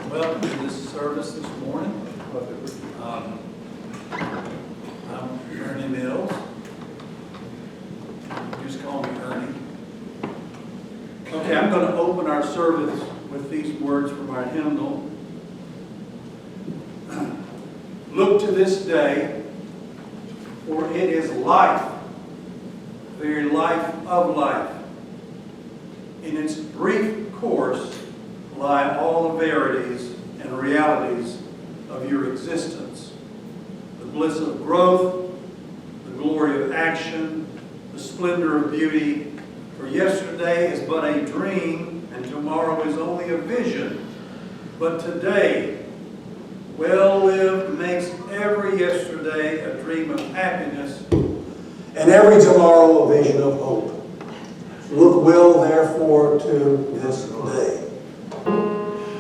Welcome to this service this morning. I'm Ernie Mills. Just call me Ernie. Okay, I'm going to open our service with these words from our hymnal. Look to this day, for it is life, very life of life. In its brief course lie all the verities and realities of your existence. The bliss of growth, the glory of action, the splendor of beauty. For yesterday is but a dream, and tomorrow is only a vision. But today, well lived, makes every yesterday a dream of happiness, and every tomorrow a vision of hope. Look well, therefore, to this day.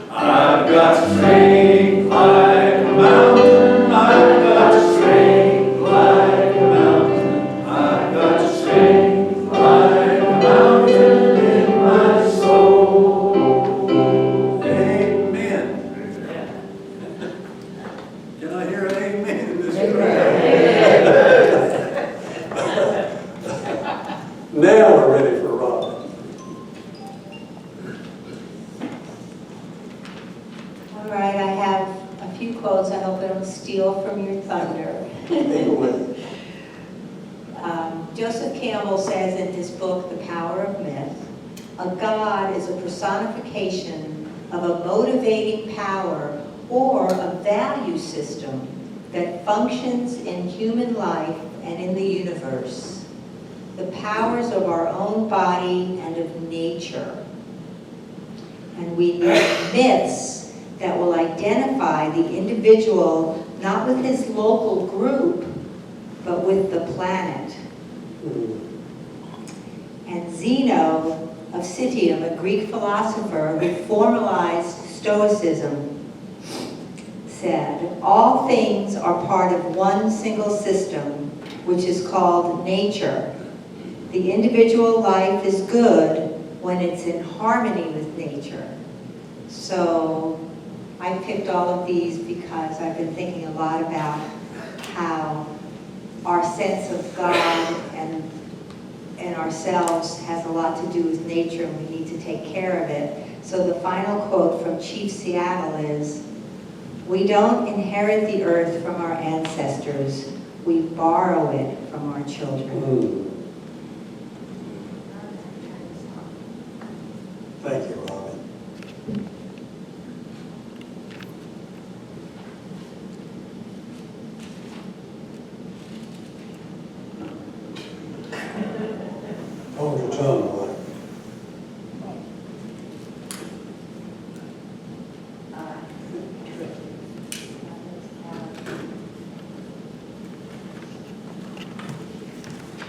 I've got strength like a mountain. I've got strength like a mountain. I've got strength like a mountain in my soul. Amen. Can I hear an amen in this crowd? Now we're ready for Robin. All right, I have a few quotes. I hope I don't steal from your thunder. Joseph Campbell says in his book, The Power of Myth, a god is a personification of a motivating power or a value system that functions in human life and in the universe. The powers of our own body and of nature. And we need myths that will identify the individual not with his local group, but with the planet. And Zeno of Citium, a Greek philosopher who formalized Stoicism, said, all things are part of one single system, which is called nature. The individual life is good when it's in harmony with nature. So I picked all of these because I've been thinking a lot about how our sense of God and ourselves has a lot to do with nature, and we need to take care of it. So the final quote from Chief Seattle is, we don't inherit the earth from our ancestors, we borrow it from our children. Thank you, Robin. Hold your tongue, Mike.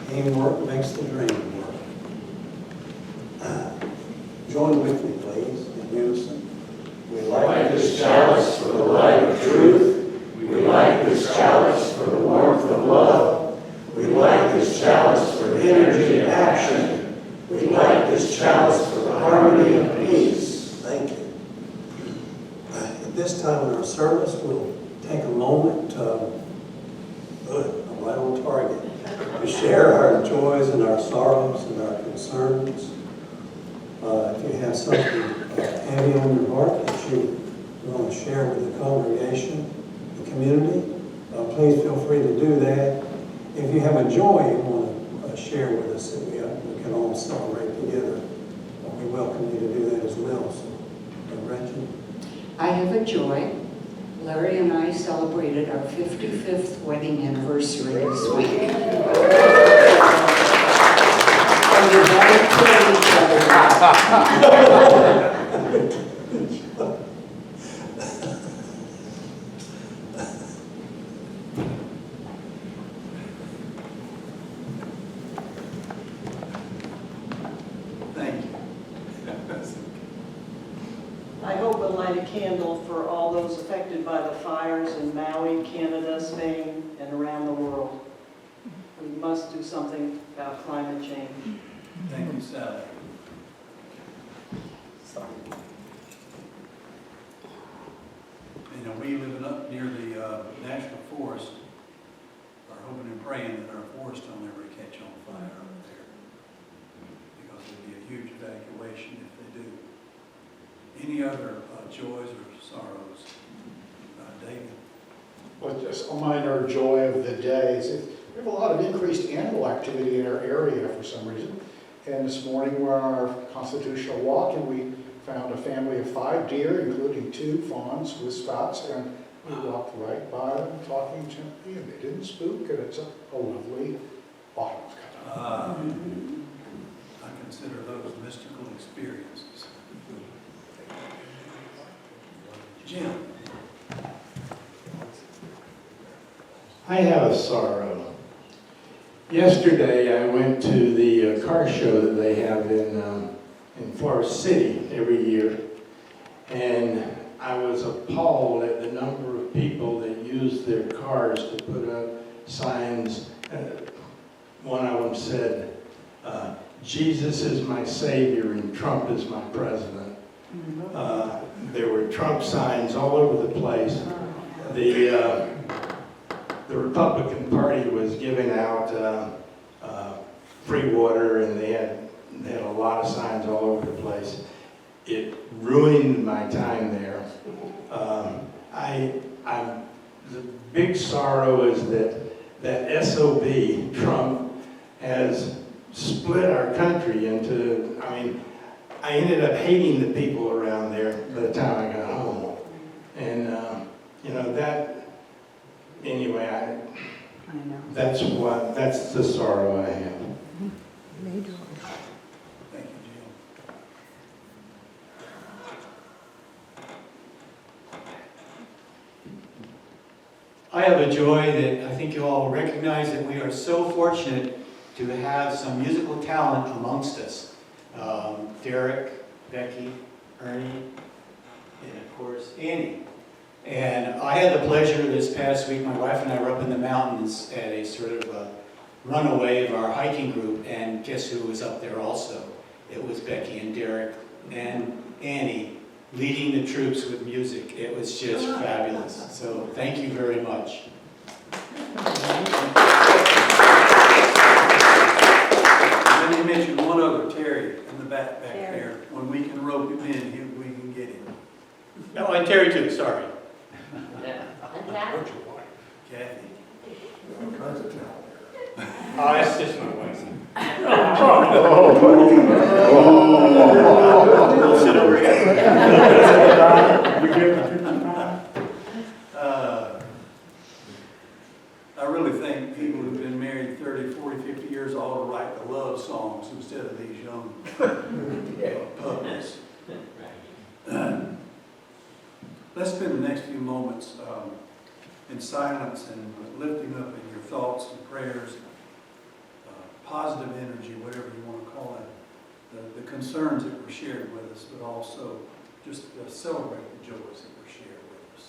Teamwork makes the dream work. Join with me, please, in unison. We light this chalice for the light of truth. We light this chalice for the warmth of love. We light this chalice for the energy of action. We light this chalice for the harmony of peace. Thank you. At this time in our service, we'll take a moment I'm right on target, to share our joys and our sorrows and our concerns. If you have something heavy on your heart that you want to share with the congregation, the community, please feel free to do that. If you have a joy you want to share with us that we can all celebrate together, we welcome you to do that as well. So, Gretchen? I have a joy. Larry and I celebrated our 55th wedding anniversary this week. And we never killed each other. Thank you. I hope we'll light a candle for all those affected by the fires in Maui, Canada, Spain, and around the world. We must do something about climate change. Thank you, Sally. up near the National Forest are hoping and praying that our forest don't ever catch on fire up there, because it'd be a huge evacuation if they do. Any other joys or sorrows? David? Well, just a minor joy of the day is we have a lot of increased animal activity in our area for some reason. And this morning we're on our constitutional walk and we found a family of 5 deer, including 2 fawns with spots, and we walked right by them talking gently, and they didn't spook, and it's a lovely autumn coming. I consider those mystical experiences. Jim? I have a sorrow. Yesterday, I went to the car show that they have in Forest City every year, and I was appalled at the number of people that use their cars to put up signs. One of them said, "Jesus is my Savior and Trump is my president." There were Trump signs all over the place. The Republican Party was giving out free water, and they had a lot of signs all over the place. It ruined my time there. The big sorrow is that SOB, Trump, has split our country into, I ended up hating the people around there by the time I got home. And, anyway, that's the sorrow I have. Thank you, Jim. I have a joy that I think you all recognize, that we are so fortunate to have some musical talent amongst us. Derek, Becky, Ernie, and of course Annie. And I had the pleasure this past week, my wife and I were up in the mountains at a sort of a runaway of our hiking group, and guess who was up there also? It was Becky and Derek and Annie leading the troops with music. It was just fabulous. So thank you very much. Let me mention one other, Terry, in the back there. When we can rope him in, we can get him. Oh, and Terry too, sorry. Kathy. Oh, that's just my wife. We'll sit over here. I really think people who've been married 30, 40, 50 years ought to write the love songs instead of these young puppies. Let's spend the next few moments in silence and lifting up in your thoughts and prayers, positive energy, whatever you want to call it, the concerns that were shared with us, but also just celebrate the joys that were shared with us.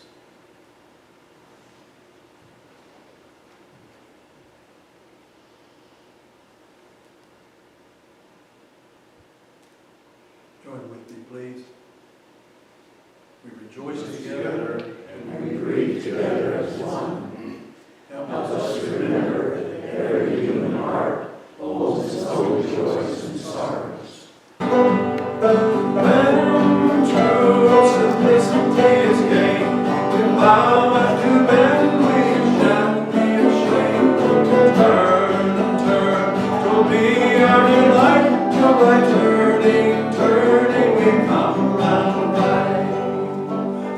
Join with me, please. We rejoice together and we grieve together as one. Help us to remember that every human heart holds its own joys and sorrows. When true simplicity is gained, we vow not to bend, we shall be ashamed. Turn and turn, 'twill be our delight, till by turning, turning we come round right.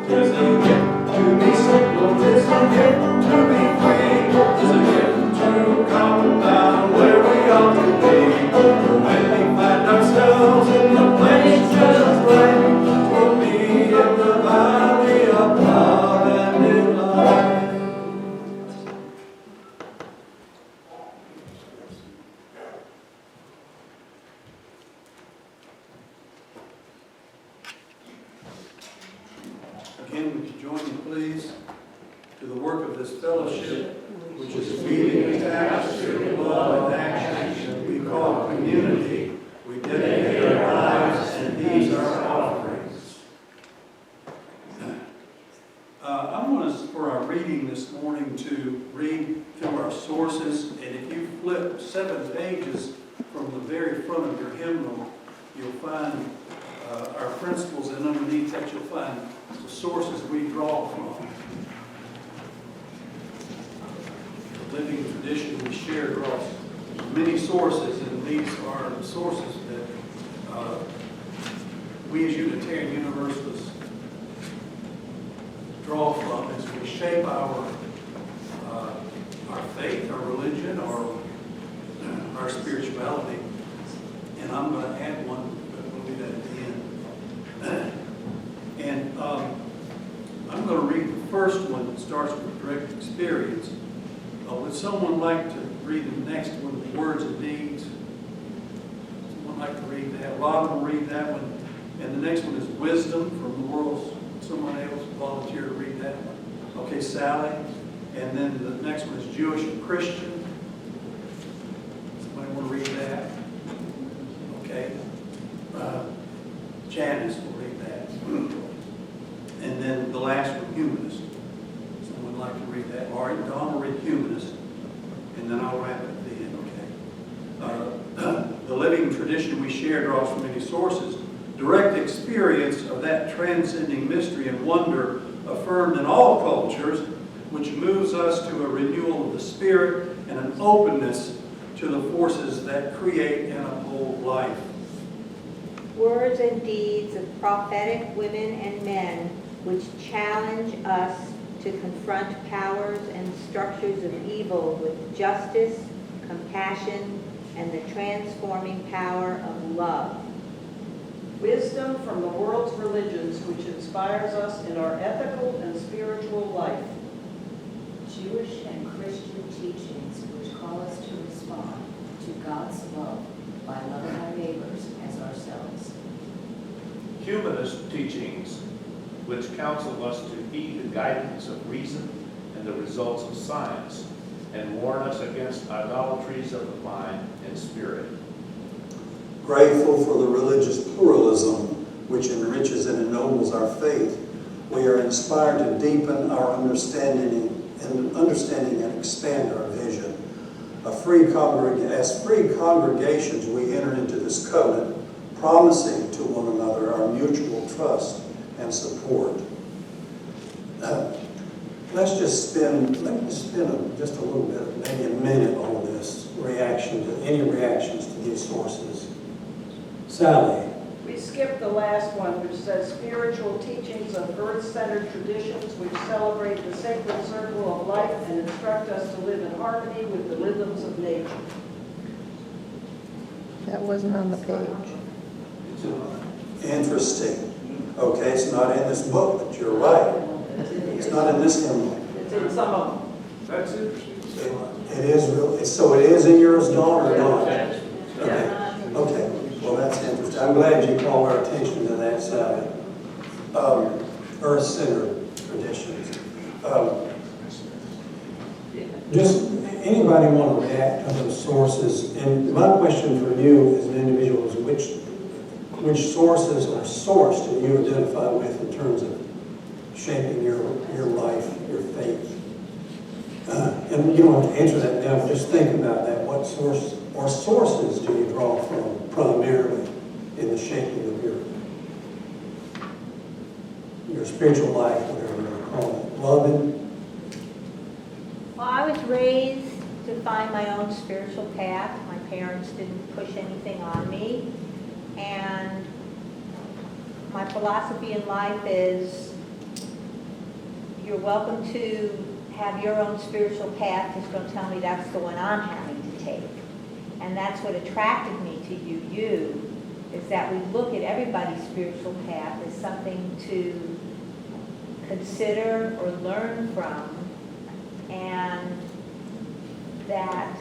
'Tis a gift to be simple, 'tis a gift to be free, 'tis a gift to come down where we ought to be. When we find ourselves in the place just right, 'twill be in the valley of love and in light. Again, would you join me, please, to the work of this fellowship, which is feeding attached to love and action we call community. We dedicate our lives, and these are our offerings. I want us, for our reading this morning, to read through our sources. And if you flip 7 pages from the very front of your hymnal, you'll find our principles, and underneath that you'll find the sources we draw from. The living tradition we share draws many sources, and these are the sources that we as Unitarian Universalists draw from as we shape our faith, our religion, our spirituality. And I'm going to add one, but we'll do that at the end. And I'm going to read the first one that starts with direct experience. Would someone like to read the next one, words and deeds? Someone like to read that? Robin will read that one. And the next one is wisdom from the world's. Someone else volunteer to read that one. Okay, Sally. And then the next one is Jewish and Christian. Somebody want to read that? Okay. Janice will read that. And then the last one, humanist. Someone like to read that? All right, Don will read humanist. And then I'll wrap it at the end, okay? The living tradition we share draws from many sources. Direct experience of that transcending mystery and wonder affirmed in all cultures, which moves us to a renewal of the spirit and an openness to the forces that create and uphold life. Words and deeds of prophetic women and men which challenge us to confront powers and structures of evil with justice, compassion, and the transforming power of love. Wisdom from the world's religions which inspires us in our ethical and spiritual life. Jewish and Christian teachings which call us to respond to God's love by loving our neighbors as ourselves. Humanist teachings which counsel us to heed the guidance of reason and the results of science, and warn us against idolatries of the mind and spirit. Grateful for the religious pluralism which enriches and ennobles our faith, we are inspired to deepen our understanding and expand our vision. As free congregations, we enter into this covenant, promising to one another our mutual trust and support. Let me just spend just a little bit, maybe a minute on this any reactions to these sources. Sally. We skipped the last one, which says spiritual teachings of earth-centered traditions which celebrate the sacred circle of life and instruct us to live in harmony with the rhythms of nature. That wasn't on the page. Interesting. Okay, it's not in this book, but you're right. It's not in this hymnal. It's in some of them. That's interesting. It is really, so it is in yours, Dawn, or not? Okay, well, that's interesting. I'm glad you called our attention to that, Sally. Earth-centered traditions. Just anybody want to react to those sources? And my question for you as an individual is which sources or source do you identify with in terms of shaping your life, your faith? And you don't have to answer that now, but just think about that. What source or sources do you draw from primarily in the shaping of your spiritual life, whatever you want to call it? Loving? Well, I was raised to find my own spiritual path. My parents didn't push anything on me. And my philosophy in life is you're welcome to have your own spiritual path, just don't tell me that's the one I'm having to take. And that's what attracted me to UU, is that we look at everybody's spiritual path as something to consider or learn from, and that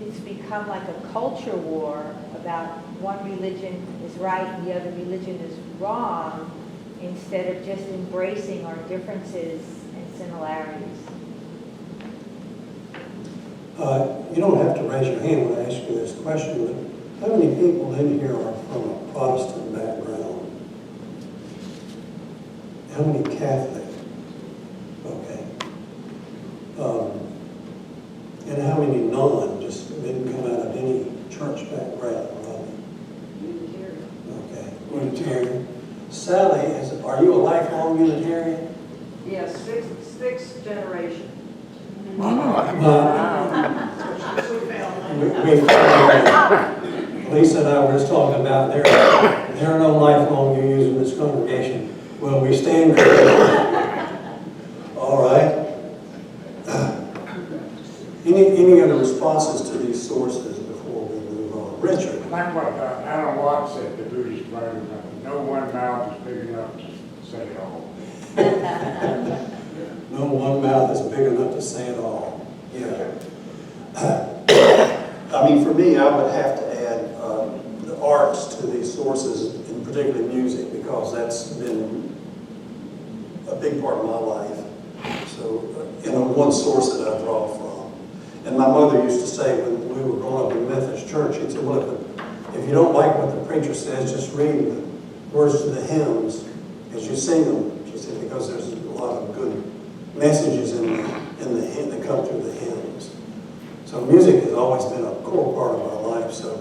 it's become like a culture war about one religion is right and the other religion is wrong, instead of just embracing our differences and similarities. You don't have to raise your hand when I ask you this question, but how many people in here are from a Protestant background? How many Catholic? Okay. And how many non, just didn't come out of any church background, right? Okay, Unitarian. Sally, are you a lifelong Unitarian? Yes, sixth generation. Lisa and I were just talking about there are no lifelong UUs in this congregation. Well, we stand corrected. All right. Any other responses to these sources before we move on? Richard. Like what Alan Watts said, the Buddhist version, no one mouth is big enough to say it all. No one mouth is big enough to say it all. Yeah. I mean, for me, I would have to add the arts to these sources, and particularly music, because that's been a big part of my life. So, one source that I draw from. And my mother used to say when we were growing up in Methodist church, she'd say, well, if you don't like what the preacher says, just read the words to the hymns as you sing them. She said, because there's a lot of good messages in the hymn that come through the hymns. So music has always been a core part of my life. So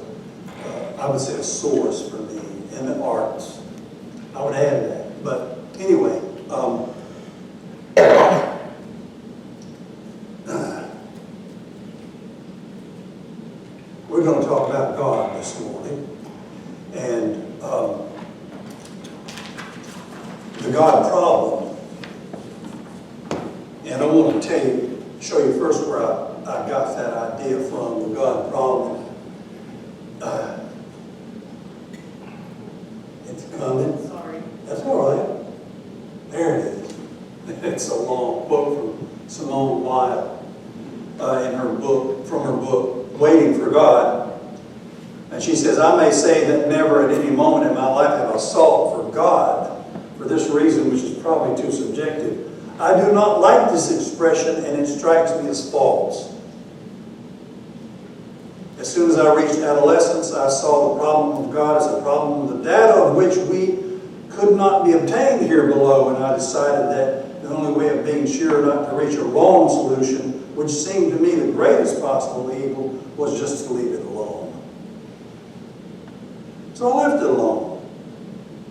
I would say a source for me in the arts. I would add that. But anyway, we're going to talk about God this morning. And the God problem. And I want to show you first where I got that idea from, the God problem. It's coming. Sorry. That's all right. There it is. It's a long quote from Simone Weil in her book, from her book, Waiting for God. And she says, I may say that never at any moment in my life have I sought for God. For this reason, which is probably too subjective, I do not like this expression, and it strikes me as false. As soon as I reached adolescence, I saw the problem of God as a problem, the data of which we could not be obtained here below, and I decided that the only way of being sure not to reach a wrong solution, which seemed to me the greatest possible evil, was just to leave it alone. So I left it alone.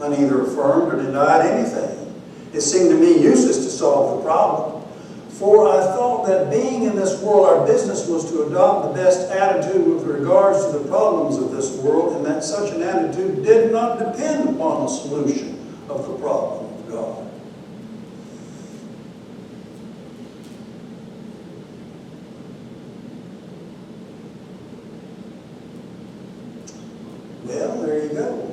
I neither affirmed or denied anything. It seemed to me useless to solve the problem, for I thought that being in this world, our business was to adopt the best attitude with regards to the problems of this world, and that such an attitude did not depend upon the solution of the problem of God. Well, there you go.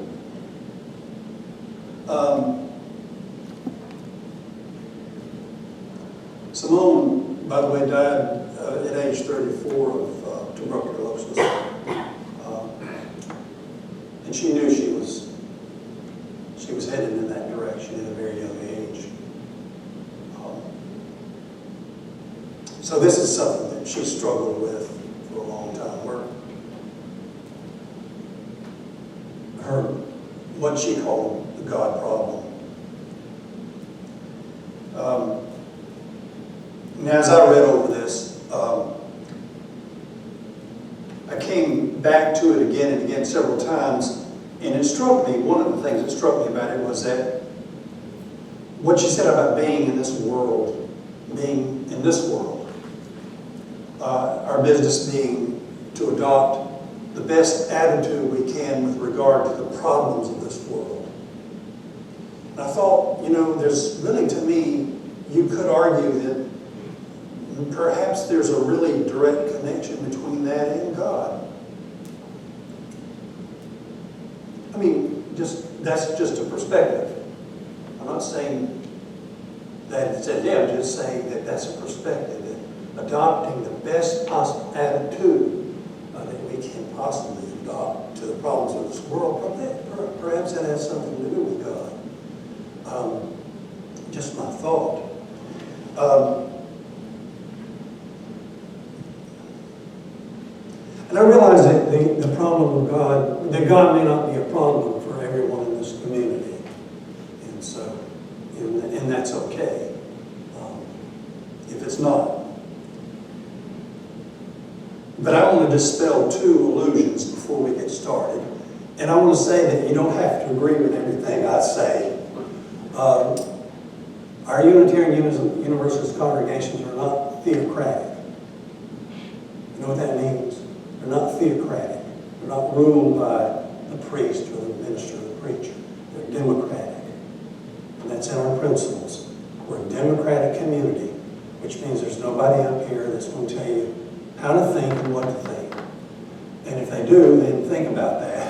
Simone, by the way, died at age 34 of tuberculosis. And she knew she was headed in that direction at a very young age. So this is something that she struggled with for a long time. What she called the God problem. And as I read over this, I came back to it again and again several times, and it struck me, one of the things that struck me about it was that what she said about being in this world, our business being to adopt the best attitude we can with regard to the problems of this world. And I thought, there's really, to me, you could argue that perhaps there's a really direct connection between that and God. I mean, that's just a perspective. I'm not saying that it's a I'm just saying that that's a perspective. That adopting the best possible attitude that we can possibly adopt to the problems of this world, perhaps that has something to do with God. Just my thought. And I realize that the problem of God, that God may not be a problem for everyone in this community. And so, and and that's okay if it's not. But I want to dispel two illusions before we get started. And I want to say that you don't have to agree with everything I say. Our Unitarian Universalist congregations are not theocratic. You know what that means? They're not theocratic. They're not ruled by the priest or the minister or the preacher. They're democratic. And that's in our principles. We're a democratic community, which means there's nobody up here that's going to tell you how to think and what to think. And if they do, then think about that.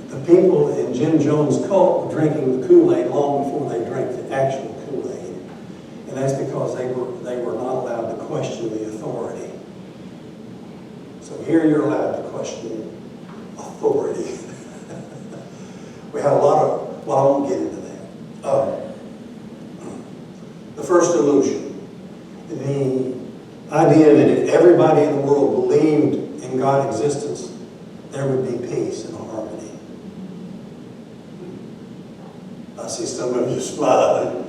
The people in Jim Jones' cult were drinking the Kool-Aid long before they drank the actual Kool-Aid. And that's because they were not allowed to question the authority. So here you're allowed to question authority. We had a lot of, well, I won't get into that. The first illusion, the idea that if everybody in the world believed in God's existence, there would be peace and harmony. I see some of you smiling.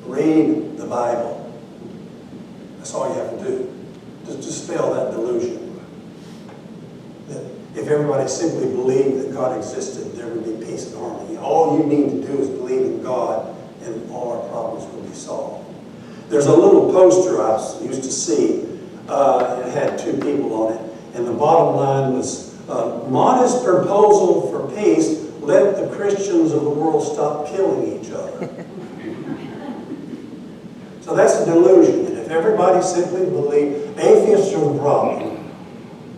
Read the Bible. That's all you have to do. Just dispel that delusion. That if everybody simply believed that God existed, there would be peace and harmony. All you need to do is believe in God, and all our problems will be solved. There's a little poster I used to see. It had two people on it. And the bottom line was, modest proposal for peace, let the Christians of the world stop killing each other. So that's a delusion. And if everybody simply believed, atheists are the problem.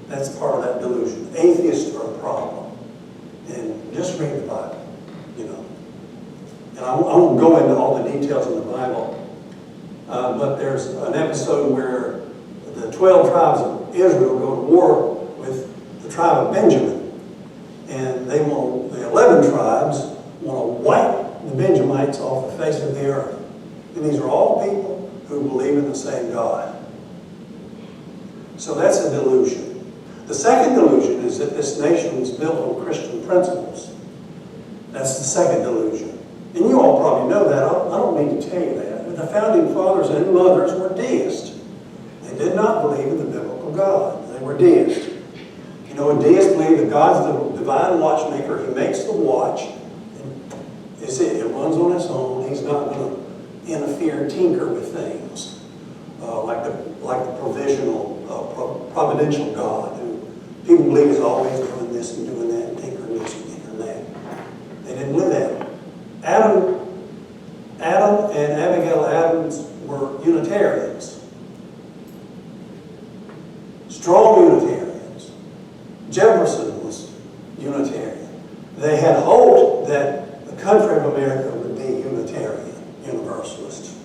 That's part of that delusion. Atheists are the problem. And just read the Bible, you know. And I won't go into all the details of the Bible, but there's an episode where the 12 tribes of Israel go to war with the tribe of Benjamin. And they want, the 11 tribes want to wipe the Benjamites off the face of the earth. And these are all people who believe in the same God. So that's a delusion. The second delusion is that this nation was built on Christian principles. That's the second delusion. And you all probably know that. I don't need to tell you that. But the founding fathers and mothers were deists. They did not believe in the biblical God. They were deists. You know, a deist believes that God's the divine watchmaker. He makes the watch. And it runs on its own. He's not going to interfere and tinker with things like the providential God, who people believe is always doing this and doing that, and tinkering this and tinkering that. They didn't believe that. Adam and Abigail Adams were Unitarians. Strong Unitarians. Jefferson was Unitarian. They had hoped that the country of America would be Unitarian, Universalist.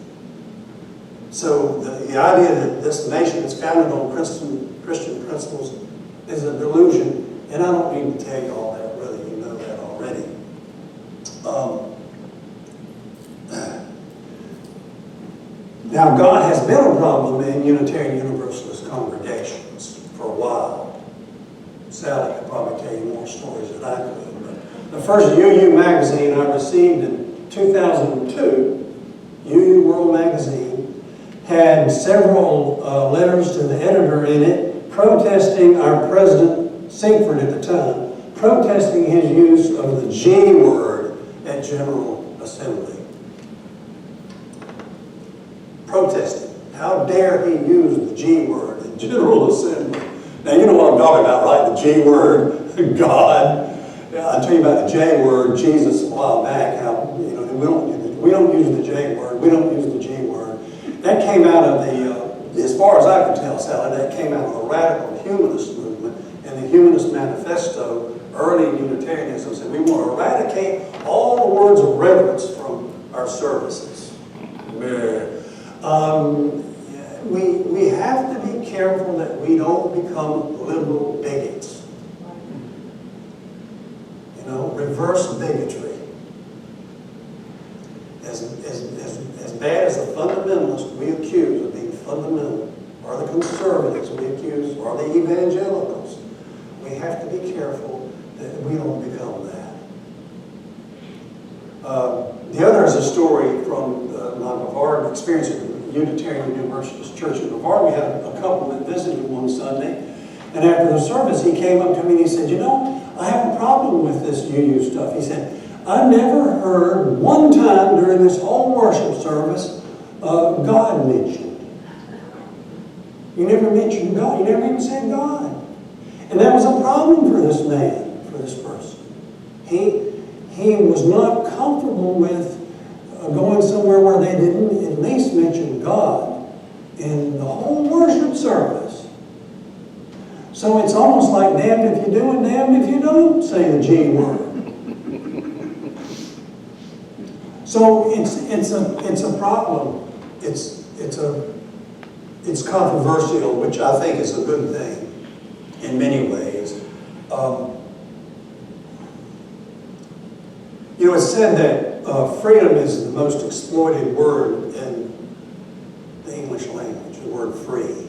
So the idea that this nation is founded on Christian principles is a delusion, and I don't need to tell you all that, really, you know that already. Now, God has been a problem in Unitarian Universalist congregations for a while. Sally could probably tell you more stories than I could. But the first UU magazine I received in 2002, UU World Magazine, had several letters to the editor in it protesting our president, Sinkford at the time, protesting his use of the G word at General Assembly. Protesting. How dare he use the G word in General Assembly? Now you know what I'm talking about, right? The G word, God. I tell you about the J word, Jesus, a while back. How we don't use the J word. We don't use the G word. That came out of the, as far as I can tell, Sally, that came out of the radical humanist movement and the Humanist Manifesto. Early Unitarianism said we want to eradicate all the words of reverence from our services. We have to be careful that we don't become liberal bigots. You know, reverse bigotry. As bad as the fundamentalists we accuse of being fundamental, or the conservatives we accuse, or the evangelicals, we have to be careful that we don't become that. The other is a story from my Brevard experience at the Unitarian Universalist Church in Brevard. We had a couple that visited one Sunday, and after the service, he came up to me and he said, "You know, I have a problem with this UU stuff." He said, "I never heard one time during this whole worship service God mentioned. You never mentioned God. You never even said God." And that was a problem for this man, for this person. He was not comfortable with going somewhere where they didn't at least mention God in the whole worship service. So it's almost like damned if you do and damned if you don't say the G word. So it's a problem. It's controversial, which I think is a good thing in many ways. You know, it's said that freedom is the most exploited word in the English language, the word free.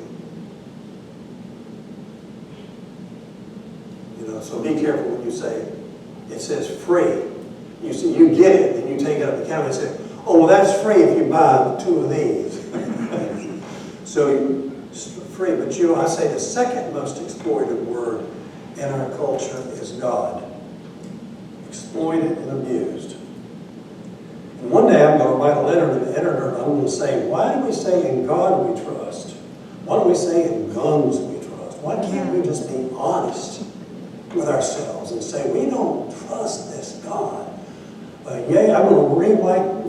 You know, so be careful when you say it says free. You see, you get it, and you take it up the counter and say, "Oh, well, that's free if you buy 2 of these." So it's free, but you know, I say the second most exploited word in our culture is God. Exploited and abused. And one day I'm going to write a letter to the editor and I'm going to say, why do we say in God we trust? Why do we say in guns we trust? Why can't we just be honest with ourselves and say, we don't trust this God? Yea, I'm going to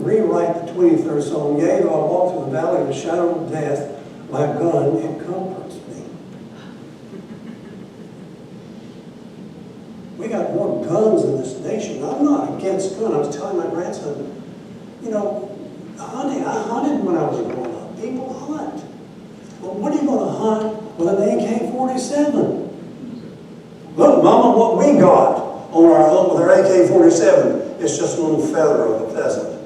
rewrite the 23rd Psalm. Yea, though I walk through the valley of the shadow of death, my gun, it comforts me. We got more guns in this nation. I'm not against guns. I was telling my grandson, you know, hunting. I hunted when I was growing up. People hunt. Well, what are you going to hunt with an AK-47? Look, Mama, what we got on with our AK-47, it's just a little feather of a pheasant,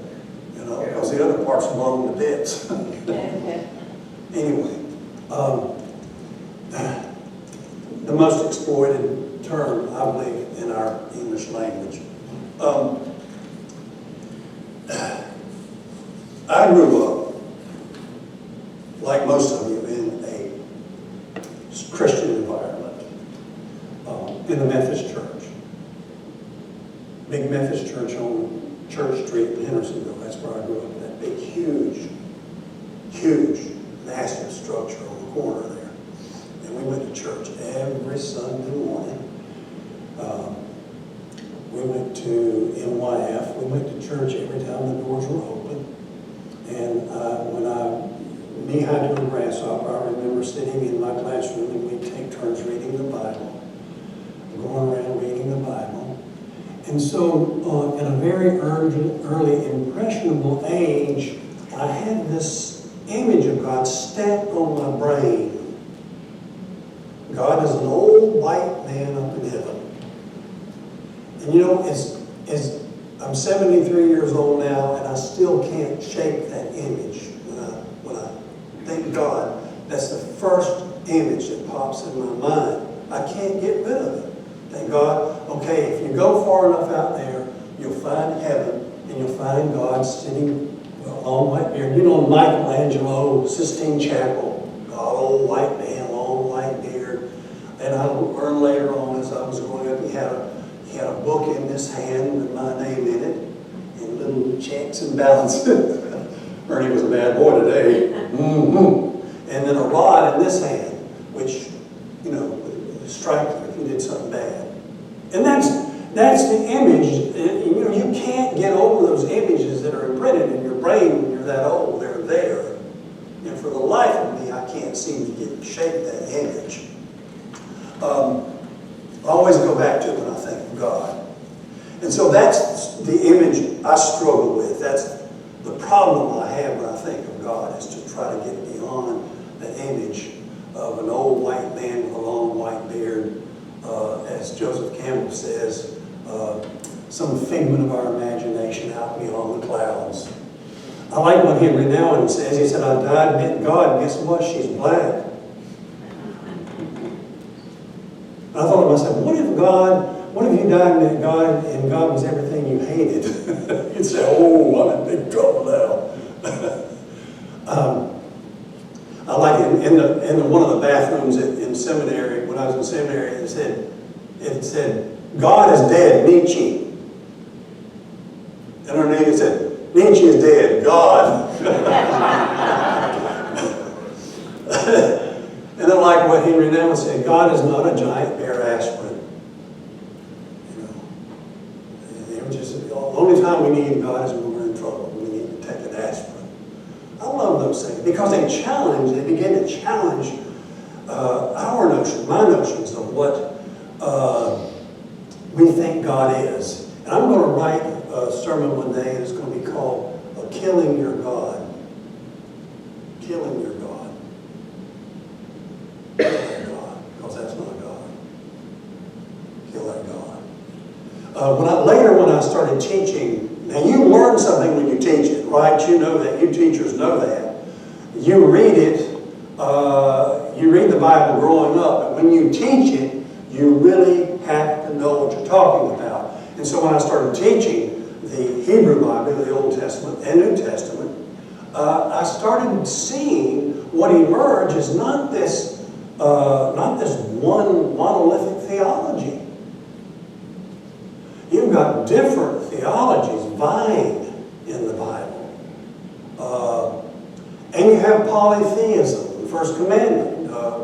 you know, because the other part's blown to bits. Anyway, the most exploited term, I believe, in our English language. I grew up, like most of you, in a Christian environment, in the Methodist Church. Big Methodist church on Church Street in Hendersonville. That's where I grew up. That big, huge, massive structure on the corner there. And we went to church every Sunday morning. We went to NYF. We went to church every time the doors were open. And when I knee-high to a grasshopper, I remember sitting in my classroom and we'd take turns reading the Bible, going around reading the Bible. And so at a very early impressionable age, I had this image of God stamped on my brain. God is an old white man up in heaven. And you know, as I'm 73 years old now, and I still can't shake that image. When I think God, that's the first image that pops in my mind. I can't get rid of it. Thank God, okay, if you go far enough out there, you'll find heaven, and you'll find God sitting with a long white beard. You know Michelangelo, Sistine Chapel, God, old white man, long white beard. And I learned later on as I was growing up, he had a book in his hand with my name in it, and little checks and balances. Ernie was a bad boy today. Mm-hmm. And then a rod in this hand, which, you know, would strike you if you did something bad. And that's the image. You know, you can't get over those images that are imprinted in your brain when you're that old. They're there. And for the life of me, I can't seem to shake that image. I always go back to it when I think of God. And so that's the image I struggle with. That's the problem I have when I think of God, is to try to get beyond the image of an old white man with a long white beard. As Joseph Campbell says, some figment of our imagination out beyond the clouds. I like what Henry Nouwen says. He said, I died and met God, and guess what? She's black. I thought to myself, what if you died and met God and God was everything you hated? You You'd say, oh, I'm in big trouble now. I like in one of the bathrooms in seminary, when I was in seminary, it said, God is dead, Nietzsche. And underneath it said, Nietzsche is dead, God. And I like what Henry Neville said, God is not a giant bear aspirin. You know, the only time we need God is when we're in trouble. We need to take an aspirin. I love those things because they begin to challenge my notions of what we think God is. And I'm going to write a sermon one day, and it's going to be called Killing Your God. Killing Your God. Kill that God, because that's not God. Kill that God. When I started teaching, now you learn something when you teach it, right? You know that. You teachers know that. You read it, you read the Bible growing up, but when you teach it, you really have to know what you're talking about. And so when I started teaching the Hebrew Bible, the Old Testament and New Testament, I started seeing what emerged is not this one monolithic theology. You've got different theologies vying in the Bible. And you have polytheism, the first commandment,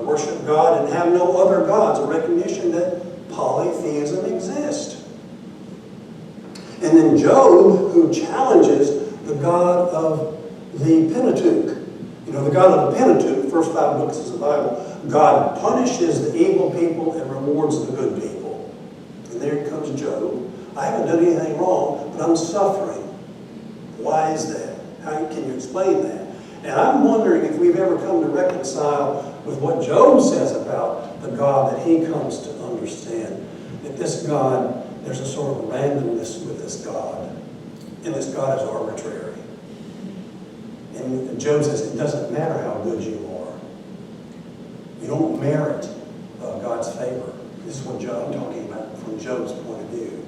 worship God and have no other gods, a recognition that polytheism exists. And then Job, who challenges the God of the Pentateuch. You know, the God of the Pentateuch, the first 5 books of the Bible, God punishes the evil people and rewards the good people. And there comes Job. I haven't done anything wrong, but I'm suffering. Why is that? How can you explain that? And I'm wondering if we've ever come to reconcile with what Job says about the God that he comes to understand. That this God, there's a sort of randomness with this God. And this God is arbitrary. And Job says it doesn't matter how good you are. You don't merit God's favor. This is what I'm talking about from Job's point of view.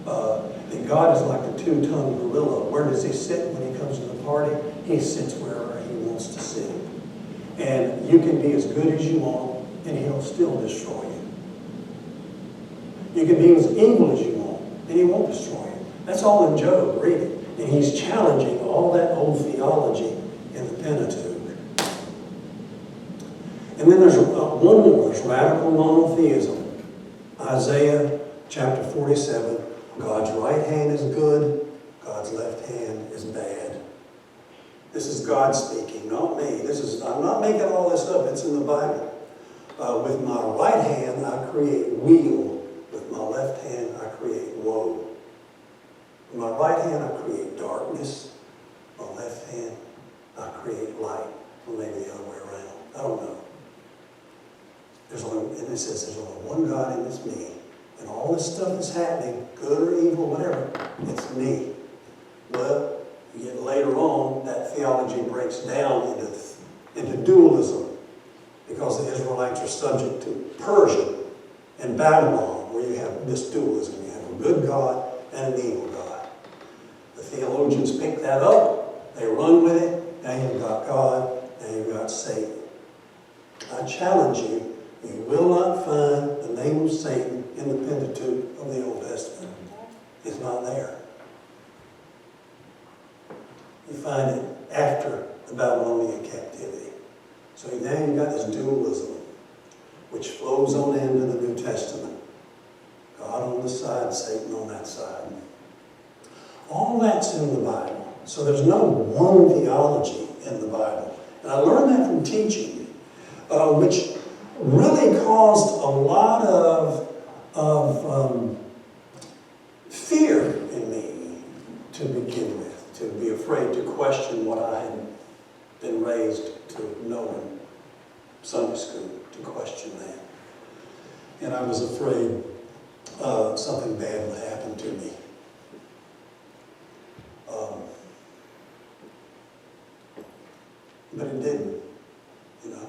That God is like the two-tongued gorilla. Where does he sit when he comes to the party? He sits wherever he wants to sit. And you can be as good as you want, and he'll still destroy you. You can be as evil as you want, and he won't destroy you. That's all in Job, read it. And he's challenging all that old theology in the Pentateuch. And then there's one more, there's radical monotheism. Isaiah chapter 47, God's right hand is good, God's left hand is bad. This is God speaking, not me. I'm not making all this up, it's in the Bible. With my right hand I create weal, with my left hand I create woe. With my right hand I create darkness, my left hand I create light. Or maybe the other way around, I don't know. And it says there's only one God and it's me. And all this stuff that's happening, good or evil, whatever, it's me. Well, you get later on, that theology breaks down into dualism. Because the Israelites are subject to Persia and Babylon, where you have this dualism. You have a good God and an evil God. The theologians pick that up, they run with it, now you've got God, now you've got Satan. I challenge you, you will not find the name of Satan in the Pentateuch of the Old Testament. It's not there. You find it after the Babylonian captivity. So now you've got this dualism, which flows on into the New Testament. God on this side, Satan on that side. All that's in the Bible. So there's no one theology in the Bible. And I learned that from teaching, which really caused a lot of fear in me to begin with, to be afraid to question what I had been raised to know in Sunday school, to question that. And I was afraid something bad would happen to me. But it didn't, you know.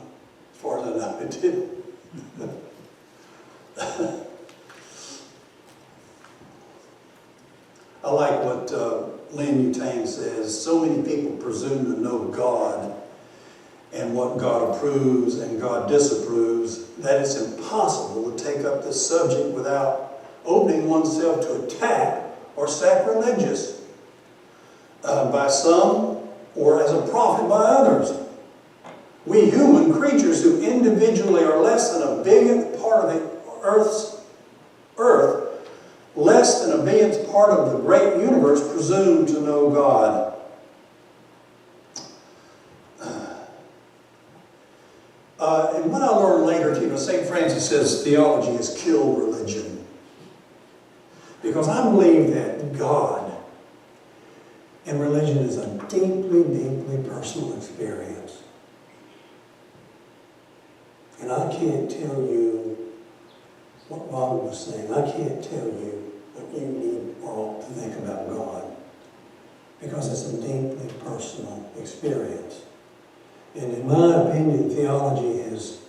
As far as I know, it didn't. I like what maintain says, so many people presume to know God and what God approves and God disapproves, that it's impossible to take up this subject without opening oneself to attack or sacrilegious by some or as a prophet by others. We human creatures who individually are less than a billionth part of the earth, less than a billionth part of the great universe, presume to know God. And what I learned later, St. Francis says theology has killed religion. Because I believe that God and religion is a deeply, deeply personal experience. And I can't tell you what Bob was saying. I can't tell you what you need or ought to think about God. Because it's a deeply personal experience. And in my opinion, theology has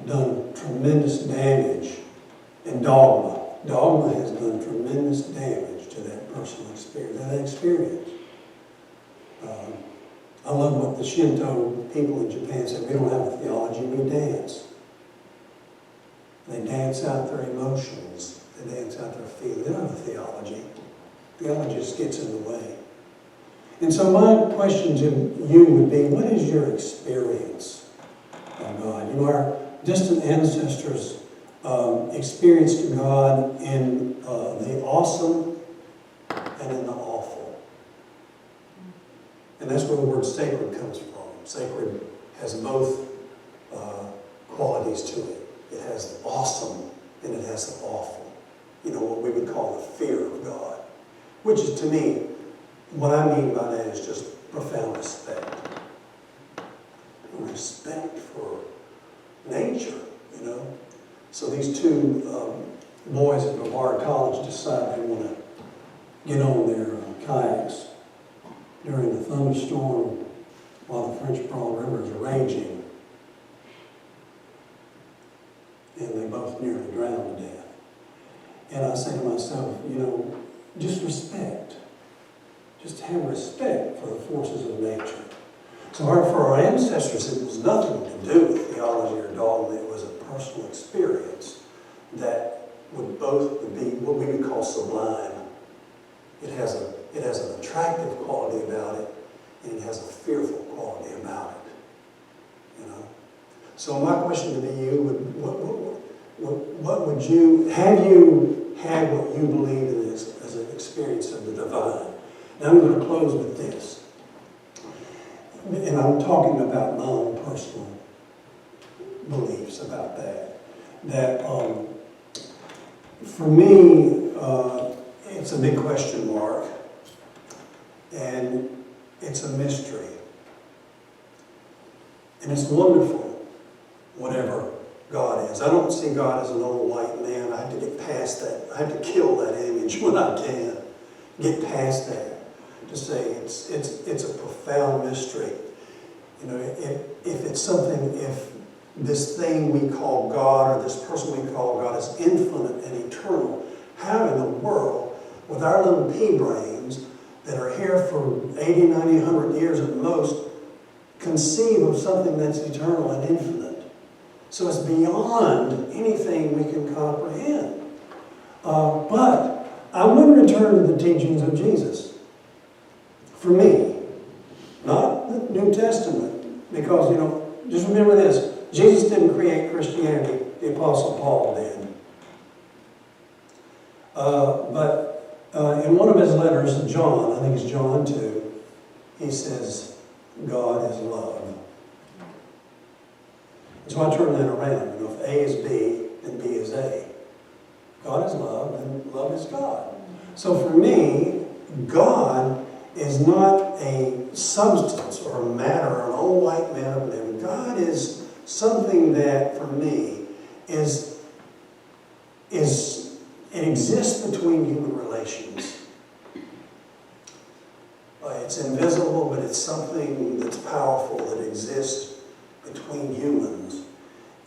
done tremendous damage. And dogma has done tremendous damage to that personal experience. I love what the Shinto people in Japan said. We don't have a theology, we dance. They dance out their emotions. They dance out their feelings. They don't have a theology. Theology just gets in the way. And so my question to you would be, what is your experience of God? You know, our distant ancestors experienced God in the awesome and in the awful. And that's where the word sacred comes from. Sacred has both qualities to it. It has the awesome and it has the awful. You know, what we would call the fear of God. Which is, to me, what I mean by that is just profound respect. Respect for nature, you know. So these two boys at Brevard College decide they want to get on their kayaks during a thunderstorm while the French Broad River is raging. And they both nearly drowned to death. And I say to myself, you know, just respect. Just have respect for the forces of nature. So for our ancestors, it was nothing to do with theology or dogma. It was a personal experience that would both be what we would call sublime. It has an attractive quality about it, and it has a fearful quality about it. You know. So my question to you would, what would you have you had what you believe in as an experience of the divine? Now I'm going to close with this. And I'm talking about my own personal beliefs about that. That for me, it's a big question mark. And it's a mystery. And it's wonderful, whatever God is. I don't see God as an old white man. I have to get past that. I have to kill that image when I can. Get past that. To say it's a profound mystery. You know, if it's something, if this thing we call God or this person we call God is infinite and eternal, how in the world, with our little pea brains that are here for 80, 90, 100 years at most, conceive of something that's eternal and infinite? So it's beyond anything we can comprehend. But I would return to the teachings of Jesus. For me, not the New Testament, because, you know, just remember this, Jesus didn't create Christianity, the Apostle Paul did. But in one of his letters, John, I think it's John 2, he says, God is love. So I turn that around. You know, if A is B, then B is A. God is love, and love is God. So for me, God is not a substance or a matter or an old white man or whatever. God is something that, for me, it exists between human relations. It's invisible, but it's something that's powerful that exists between humans.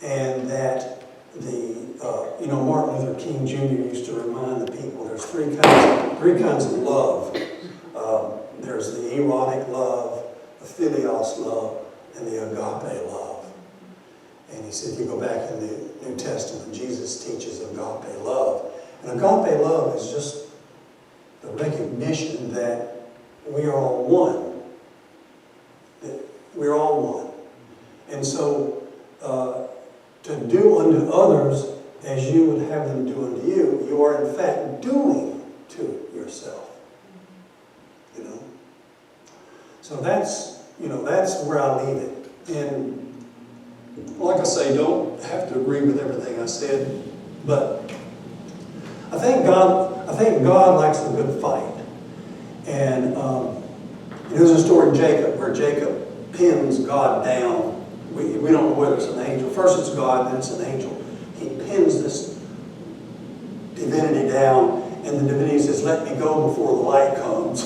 And that Martin Luther King Jr. used to remind the people there's three kinds of love. There's the erotic love, the philios love, and the agape love. And he said, you go back in the New Testament, Jesus teaches agape love. And agape love is just the recognition that we are all one. That we're all one. And so, to do unto others as you would have them do unto you, you are in fact doing to yourself. You know? So that's where I leave it. And like I say, don't have to agree with everything I said, but I think God likes a good fight. And there's a story in Jacob where Jacob pins God down. We don't know whether it's an angel. First it's God, then it's an angel. He pins this divinity down, and the divinity says, let me go before the light comes.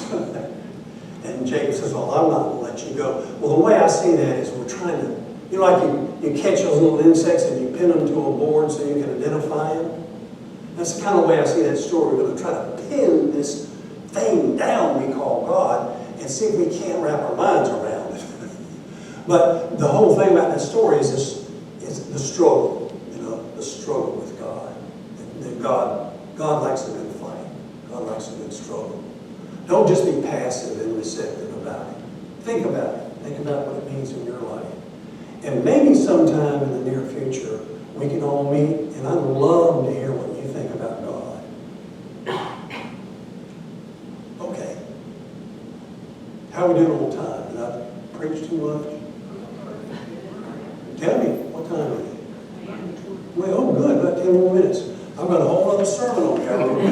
And Jacob says, well, I'm not going to let you go. Well, the way I see that is we're trying to, like you catch those little insects and you pin them to a board so you can identify them. That's the kind of way I see that story. We're going to try to pin this thing down we call God and see if we can't wrap our minds around it. But the whole thing about that story is the struggle, the struggle with God. That God likes a good fight. God likes a good struggle. Don't just be passive and receptive about it. Think about it. Think about what it means in your life. And maybe sometime in the near future, we can all meet, and I'd love to hear what you think about God. Okay. How are we doing on time? Did I preach too much? Tell me, what time is it? Well, oh good, about 10 more minutes. I've got a whole other sermon on Calvary.